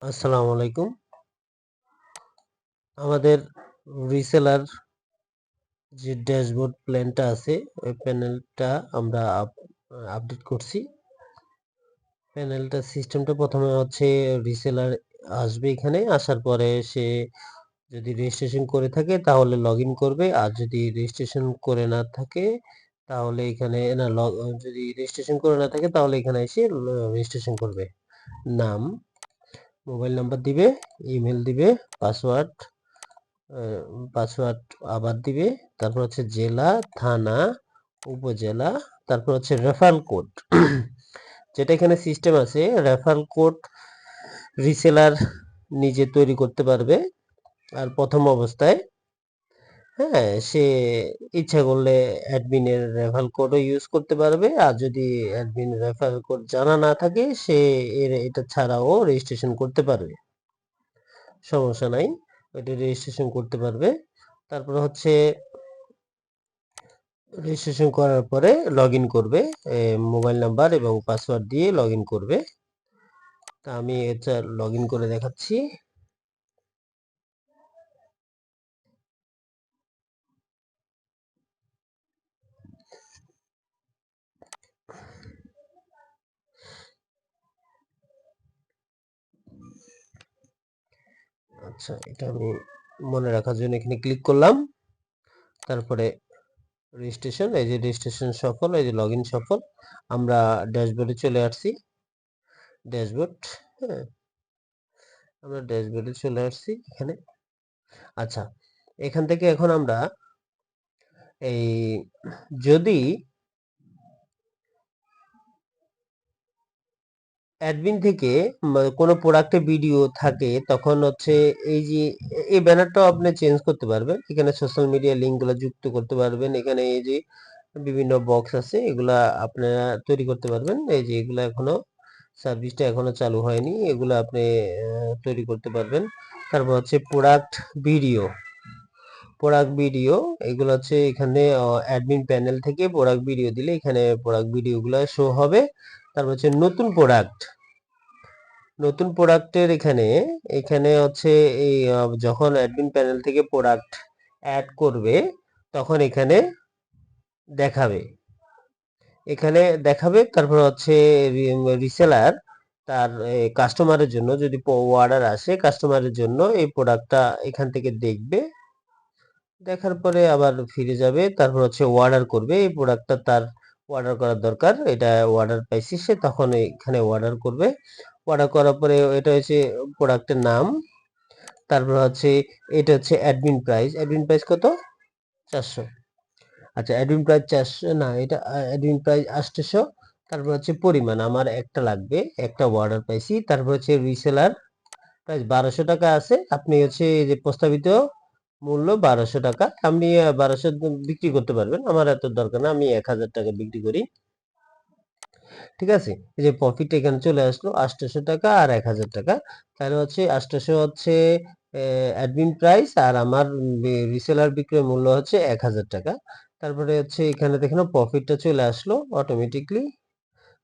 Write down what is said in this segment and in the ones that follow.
আসসালামু আলাইকুম। আমাদের রিসেলার যে ড্যাশবোর্ড প্ল্যানটা আছে, ওই প্যানেলটা আমরা আপডেট করছি। প্যানেলটা সিস্টেমটা প্রথমে হচ্ছে রিসেলার আসবে এখানে, আসার পরে সে যদি রেজিস্ট্রেশন করে থাকে তাহলে লগইন করবে, আর যদি রেজিস্ট্রেশন করে না থাকে তাহলে এখানে যদি রেজিস্ট্রেশন করে না থাকে তাহলে এখানে এসে রেজিস্ট্রেশন করবে। নাম, মোবাইল নাম্বার দিবে, ইমেল দিবে, পাসওয়ার্ড পাসওয়ার্ড আবার দিবে, তারপর হচ্ছে জেলা, থানা, উপজেলা, তারপর হচ্ছে রেফারেল কোড। যেটা এখানে সিস্টেম আছে, রেফারেল কোড রিসেলার নিজে তৈরি করতে পারবে। আর প্রথম অবস্থায় সে ইচ্ছা করলে অ্যাডমিনের রেফারেল কোডও ইউজ করতে পারবে, আর যদি অ্যাডমিন রেফারেল কোড জানা না থাকে সে এটা ছাড়াও রেজিস্ট্রেশন করতে পারবে, সমস্যা নাই, এটা রেজিস্ট্রেশন করতে পারবে। তারপর হচ্ছে রেজিস্ট্রেশন করার পরে লগইন করবে, মোবাইল নাম্বার এবং পাসওয়ার্ড দিয়ে লগইন করবে। তা আমি এটা লগইন করে দেখাচ্ছি। আচ্ছা, এটা আমি মনে রাখার জন্য এখানে ক্লিক করলাম। তারপরে রেজিস্ট্রেশন, এই যে রেজিস্ট্রেশন সফল, এই যে লগইন সফল। আমরা ড্যাশবোর্ডে চলে আসছি। ড্যাশবোর্ড, হ্যাঁ, আমরা ড্যাশবোর্ডে চলে আসছি এখানে। আচ্ছা, এখান থেকে এখন আমরা এই যদি অ্যাডমিন থেকে কোনো প্রোডাক্টের ভিডিও থাকে তখন হচ্ছে এই যে এই ব্যানারটাও আপনি চেঞ্জ করতে পারবেন। এখানে সোশ্যাল মিডিয়া লিঙ্কগুলো যুক্ত করতে পারবেন। এখানে এই যে বিভিন্ন বক্স আছে, এগুলা আপনারা তৈরি করতে পারবেন। এই যে এগুলা এখনো সার্ভিসটা এখনো চালু হয়নি, এগুলো আপনি তৈরি করতে পারবেন। তারপর হচ্ছে প্রোডাক্ট ভিডিও, এগুলো হচ্ছে এখানে অ্যাডমিন প্যানেল থেকে প্রোডাক্ট ভিডিও দিলে এখানে প্রোডাক্ট ভিডিওগুলো শো হবে। তারপর হচ্ছে নতুন প্রোডাক্টের এখানে এখানে হচ্ছে এই যখন অ্যাডমিন প্যানেল থেকে প্রোডাক্ট অ্যাড করবে তখন দেখাবে এখানে দেখাবে। তারপর হচ্ছে রিসেলার তার কাস্টমারের জন্য যদি অর্ডার আসে, কাস্টমারের জন্য এই প্রোডাক্টটা এখান থেকে দেখবে, দেখার পরে আবার ফিরে যাবে। তারপর হচ্ছে অর্ডার করবে, এই প্রোডাক্টটা তার অর্ডার করার দরকার, এটা অর্ডার পাইছি সে, তখন এখানে অর্ডার করবে। অর্ডার করার পরে এটা হচ্ছে প্রোডাক্টের নাম। তারপর হচ্ছে এটা হচ্ছে অ্যাডমিন প্রাইস কত? 400। আচ্ছা, অ্যাডমিন প্রাইস 400 না, এটা অ্যাডমিন প্রাইস 800। তারপর হচ্ছে পরিমাণ আমার একটা লাগবে, একটা অর্ডার পাইছি। তারপর হচ্ছে রিসেলার প্রাইস 1200 টাকা আছে। আপনি হচ্ছে এই যে প্রস্তাবিত মূল্য 1200 টাকা, আপনি 1200 বিক্রি করতে পারবেন, আমার এত দরকার না, আমি 1000 টাকা বিক্রি করি। ঠিক আছে, এই যে প্রফিট এখানে চলে আসলো 800 টাকা আর 1000 টাকা। তাহলে হচ্ছে 800 হচ্ছে অ্যাডমিন প্রাইস, আর আমার রিসেলার বিক্রয় মূল্য হচ্ছে 1000 টাকা। তারপরে হচ্ছে এখানে দেখেন প্রফিটটা চলে আসলো অটোমেটিকলি।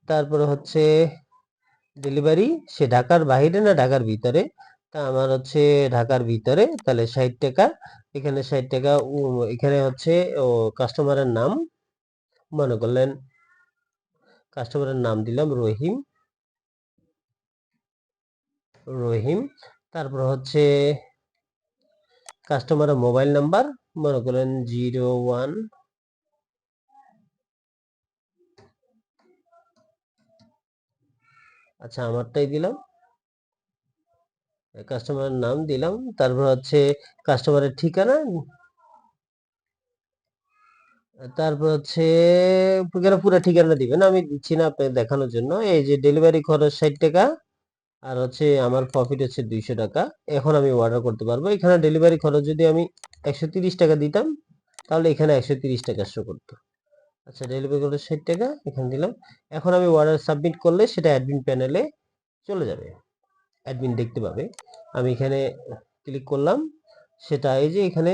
তারপরে হচ্ছে ডেলিভারি, সে ঢাকার বাইরে না ঢাকার ভিতরে? তা আমার হচ্ছে ঢাকার ভিতরে, তাহলে 60 টাকা। এখানে 60 টাকা। এখানে হচ্ছে ও কাস্টমারের নাম, মনে করলেন কাস্টমারের নাম দিলাম রহিম। তারপর হচ্ছে কাস্টমারের মোবাইল নাম্বার, মনে করেন 01। আচ্ছা, আমারটাই দিলাম, কাস্টমারের নাম দিলাম। তারপর হচ্ছে কাস্টমারের ঠিকানা, তারপর হচ্ছে পুরো ঠিকানা দিবেন, আমি দিচ্ছি না আপনাকে দেখানোর জন্য। এই যে ডেলিভারি খরচ 60 টাকা, আর হচ্ছে আমার প্রফিট হচ্ছে 200 টাকা। এখন আমি অর্ডার করতে পারবো। এখানে ডেলিভারি খরচ যদি আমি 130 টাকা দিতাম তাহলে এখানে 130 টাকা শো করতো। আচ্ছা, ডেলিভারি খরচ 60 টাকা এখানে দিলাম। এখন আমি অর্ডার সাবমিট করলে সেটা অ্যাডমিন প্যানেলে চলে যাবে, অ্যাডমিন দেখতে পাবে। আমি এখানে ক্লিক করলাম, সেটা এই যে এখানে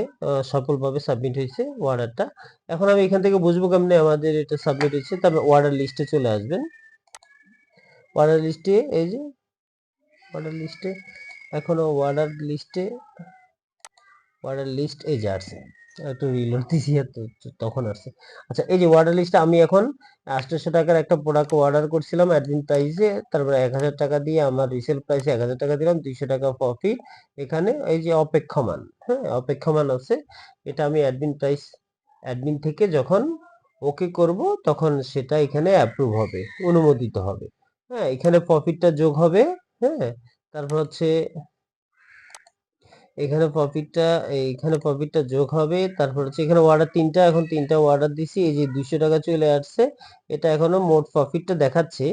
সফলভাবে সাবমিট হয়েছে অর্ডারটা। এখন আমি এখান থেকে বুঝবো কেমনে আমাদের এটা সাবমিট হয়েছে? তবে অর্ডার লিস্টে চলে আসবেন। অর্ডার লিস্টে এই যে অর্ডার লিস্টে এখনো অর্ডার লিস্ট এই যে আসছে, একটু রিলোড দিছি তখন আসছে। আচ্ছা, এই যে অর্ডার লিস্টে আমি এখন 800 টাকার একটা প্রোডাক্ট অর্ডার করছিলাম অ্যাডমিন প্রাইসে, তারপরে 1000 টাকা দিয়ে আমার রিসেল প্রাইসে 1000 টাকা দিলাম, 200 টাকা প্রফিট। এখানে এই যে অপেক্ষমান, হ্যাঁ অপেক্ষমান আছে, এটা আমি অ্যাডমিন থেকে যখন ওকে করব তখন সেটা এখানে অ্যাপ্রুভ হবে, অনুমোদিত হবে। হ্যাঁ, এখানে প্রফিটটা যোগ হবে। হ্যাঁ, তারপর হচ্ছে এখানে প্রফিটটা যোগ হবে। তারপর হচ্ছে এখানে অর্ডার তিনটা, এখন তিনটা অর্ডার দিছি, এই যে 200 টাকা চলে আসছে। এটা এখনো মোট প্রফিটটা দেখাচ্ছে।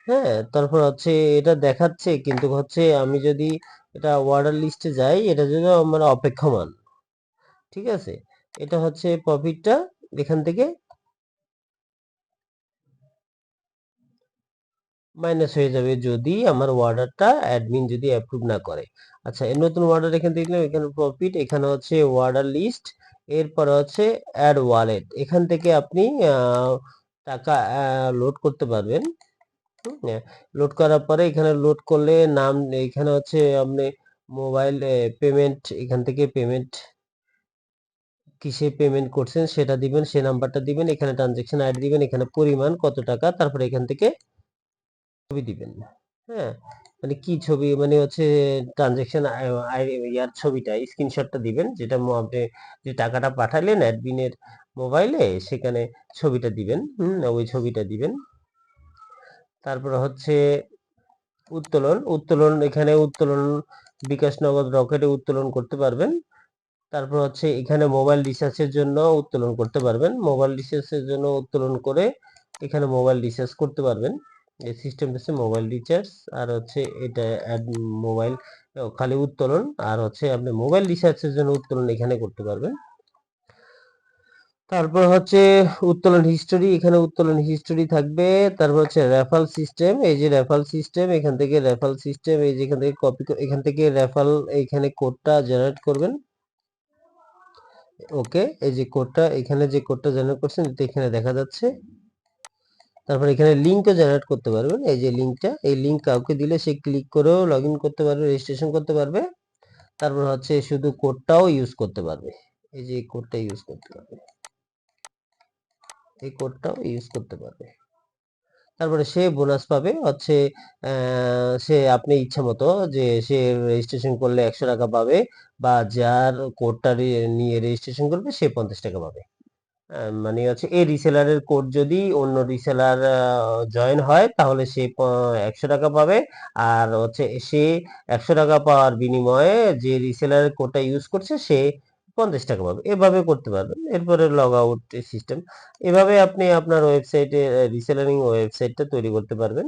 হ্যাঁ, তারপর হচ্ছে এটা দেখাচ্ছে, কিন্তু হচ্ছে আমি যদি এটা অর্ডার লিস্টে যাই, এটা যদি আমার অপেক্ষমান, ঠিক আছে, এটা হচ্ছে প্রফিটটা এখান থেকে মাইনাস হয়ে যাবে যদি আমার অর্ডারটা অ্যাডমিন যদি অ্যাপ্রুভ না করে। আচ্ছা, এই নতুন অর্ডার এখান থেকে দিলাম, এখানে প্রফিট, এখানে হচ্ছে অর্ডার লিস্ট, এরপরে হচ্ছে অ্যাড ওয়ালেট। এখান থেকে আপনি টাকা লোড করতে পারবেন। লোড করার পরে এখানে লোড করলে নাম, এখানে হচ্ছে আপনি মোবাইল পেমেন্ট, এখান থেকে পেমেন্ট কিসে পেমেন্ট করছেন সেটা দিবেন, সে নাম্বারটা দিবেন, এখানে ট্রানজেকশন আইডি দিবেন, এখানে পরিমাণ কত টাকা, তারপরে এখান থেকে ছবি দিবেন। হ্যাঁ, মানে কি ছবি, মানে হচ্ছে ট্রানজেকশন ইয়ার ছবিটা, স্ক্রিনশটটা দিবেন, যেটা আপনি যে টাকাটা পাঠালেন অ্যাডমিনের মোবাইলে, সেখানে ছবিটা দিবেন। ওই ছবিটা দিবেন। তারপর হচ্ছে উত্তোলন, এখানে উত্তোলন বিকাশ, নগদ, রকেটে উত্তোলন করতে পারবেন। তারপর হচ্ছে এখানে মোবাইল রিচার্জের জন্য উত্তোলন করতে পারবেন, মোবাইল রিচার্জের জন্য উত্তোলন করে এখানে মোবাইল রিচার্জ করতে পারবেন। এই সিস্টেম হচ্ছে মোবাইল রিচার্জ, আর হচ্ছে এটা মোবাইল খালি উত্তোলন, আর হচ্ছে আপনি মোবাইল রিচার্জের জন্য উত্তোলন এখানে করতে পারবেন। তারপর হচ্ছে উত্তোলন হিস্টোরি, এখানে উত্তোলন হিস্টোরি থাকবে। তারপর হচ্ছে রেফাল সিস্টেম, এই যে রেফাল সিস্টেম, এখান থেকে রেফাল সিস্টেম, এই যে এখান থেকে কপি, এখান থেকে রেফাল, এখানে কোডটা জেনারেট করবেন। ওকে, এই যে কোডটা, এখানে যে কোডটা জেনারেট করছেন এটা এখানে দেখা যাচ্ছে। তারপর এখানে লিঙ্কও জেনারেট করতে পারবেন, এই যে লিঙ্কটা, এই লিঙ্ক কাউকে দিলে সে ক্লিক করেও লগ ইন করতে পারবে, রেজিস্ট্রেশন করতে পারবে। তারপর হচ্ছে শুধু কোডটাও ইউজ করতে পারবে, এই যে কোডটা ইউজ করতে পারবে, এই কোডটাও ইউজ করতে পারবে। তারপরে সে বোনাস পাবে হচ্ছে সে আপনি ইচ্ছা মতো, যে সে রেজিস্ট্রেশন করলে 100 টাকা পাবে, বা যার কোডটা নিয়ে রেজিস্ট্রেশন করবে সে 50 টাকা পাবে। মানে হচ্ছে এই রিসেলারের কোড যদি অন্য রিসেলার জয়েন হয় তাহলে সে 100 টাকা পাবে, আর হচ্ছে সে 100 টাকা পাওয়ার বিনিময়ে যে রিসেলারের কোডটা ইউজ করছে সে 50 টাকা পাবে। এভাবে করতে পারবেন। এরপরে লগ আউট সিস্টেম, এভাবে আপনি আপনার ওয়েবসাইটে রিসেলারিং ওয়েবসাইটটা তৈরি করতে পারবেন।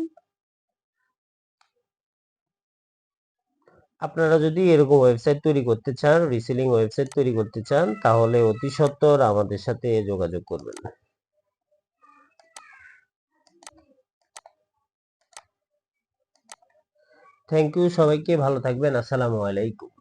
আপনারা যদি এরকম ওয়েবসাইট তৈরি করতে চান, রিসেলিং ওয়েবসাইট তৈরি করতে চান, তাহলে অতি সত্বর আমাদের সাথে যোগাযোগ করবেন। থ্যাংক ইউ সবাইকে, ভালো থাকবেন, আসসালামু আলাইকুম।